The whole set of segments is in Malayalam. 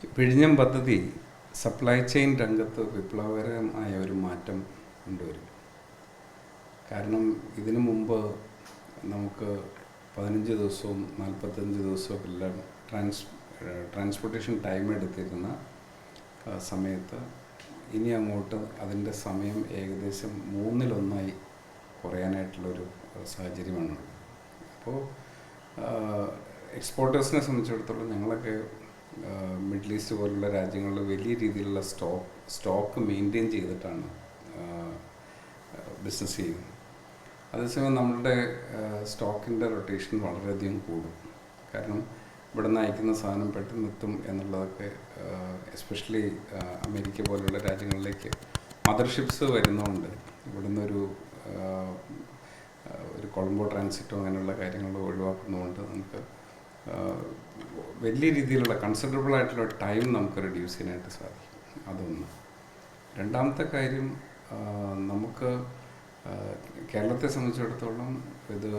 വിഴിഞ്ഞം പദ്ധതി സപ്ലൈ ചെയിൻ രംഗത്ത് വിപ്ലവകരമായ ഒരു മാറ്റം കൊണ്ടുവരും. കാരണം ഇതിനു മുമ്പ് നമുക്ക് 15 ദിവസവും 45 ദിവസവും എല്ലാം ട്രാൻസ്പോർട്ടേഷൻ ടൈം എടുത്തിരുന്ന സമയത്ത് ഇനി അങ്ങോട്ട് അതിൻ്റെ സമയം ഏകദേശം 1/3 കുറയാനായിട്ടുള്ളൊരു സാഹചര്യമാണ്. അപ്പോൾ എക്സ്പോർട്ടേഴ്സിനെ സംബന്ധിച്ചിടത്തോളം ഞങ്ങളൊക്കെ മിഡിൽ ഈസ്റ്റ് പോലുള്ള രാജ്യങ്ങളിൽ വലിയ രീതിയിലുള്ള സ്റ്റോക്ക് മെയിൻറ്റെയിൻ ചെയ്തിട്ടാണ് ബിസിനസ് ചെയ്യുന്നത്. അതേസമയം നമ്മളുടെ സ്റ്റോക്കിൻ്റെ റൊട്ടേഷൻ വളരെയധികം കൂടും. കാരണം ഇവിടെ നിന്ന് അയക്കുന്ന സാധനം പെട്ടെന്ന് എത്തും എന്നുള്ളതൊക്കെ എസ്പെഷ്യലി അമേരിക്ക പോലുള്ള രാജ്യങ്ങളിലേക്ക് മദർഷിപ്സ് വരുന്നതുകൊണ്ട് ഇവിടുന്ന് ഒരു കൊളംബോ ട്രാൻസിറ്റോ അങ്ങനെയുള്ള കാര്യങ്ങൾ ഒഴിവാക്കുന്നതുകൊണ്ട് നമുക്ക് വലിയ രീതിയിലുള്ള കൺസിഡറബിൾ ആയിട്ടുള്ള ടൈം നമുക്ക് റെഡ്യൂസ് ചെയ്യാനായിട്ട് സാധിക്കും. അതൊന്ന്. രണ്ടാമത്തെ കാര്യം, നമുക്ക് കേരളത്തെ സംബന്ധിച്ചിടത്തോളം ഇത്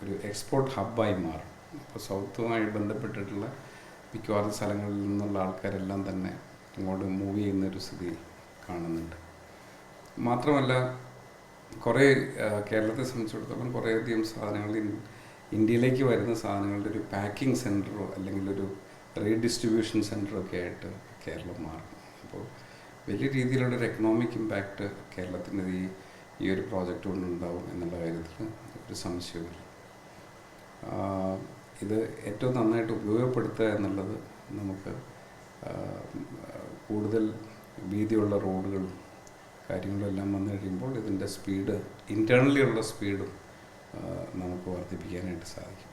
ഒരു എക്സ്പോർട്ട് ഹബ്ബായി മാറും. ഇപ്പോൾ സൗത്തുമായി ബന്ധപ്പെട്ടിട്ടുള്ള മിക്കവാറും സ്ഥലങ്ങളിൽ നിന്നുള്ള ആൾക്കാരെല്ലാം തന്നെ ഇങ്ങോട്ട് മൂവ് ചെയ്യുന്നൊരു സ്ഥിതി കാണുന്നുണ്ട്. മാത്രമല്ല കേരളത്തെ സംബന്ധിച്ചിടത്തോളം കുറേയധികം സാധനങ്ങൾ ഇന്ത്യയിലേക്ക് വരുന്ന സാധനങ്ങളുടെ ഒരു പാക്കിംഗ് സെൻറ്ററോ അല്ലെങ്കിൽ ഒരു റീഡിസ്ട്രിബ്യൂഷൻ സെൻറ്ററോ ഒക്കെ ആയിട്ട് കേരളം മാറും. അപ്പോൾ വലിയ രീതിയിലുള്ളൊരു എക്കണോമിക് ഇമ്പാക്റ്റ് കേരളത്തിന് ഈ ഒരു പ്രോജക്റ്റ് കൊണ്ടുണ്ടാവും എന്നുള്ള കാര്യത്തിൽ ഒരു സംശയമില്ല. ഇത് ഏറ്റവും നന്നായിട്ട് ഉപയോഗപ്പെടുത്തുക എന്നുള്ളത് നമുക്ക് കൂടുതൽ വീതിയുള്ള റോഡുകളും കാര്യങ്ങളും എല്ലാം വന്നു കഴിയുമ്പോൾ ഇതിൻ്റെ സ്പീഡ്, ഇൻറ്റേർണലി ഉള്ള സ്പീഡും നമുക്ക് വർദ്ധിപ്പിക്കാനായിട്ട് സാധിക്കും.